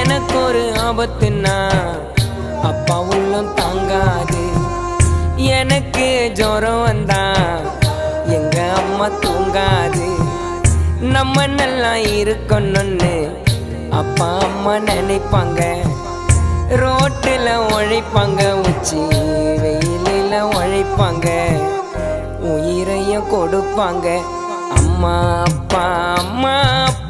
எனக்கு ஒரு ஆபத்துன்னா அப்பா உள்ளம் தாங்காது. எனக்கு ஜுரம் வந்தா எங்க அம்மா தூங்காது. நம்ம நல்லா இருக்கணும்னு அப்பா அம்மா நினைப்பாங்க. ரோட்டில் உழைப்பாங்க, உச்சி வெயிலில் உழைப்பாங்க, உயிரையும் கொடுப்பாங்க. அம்மா அப்பா அம்மா அப்பா.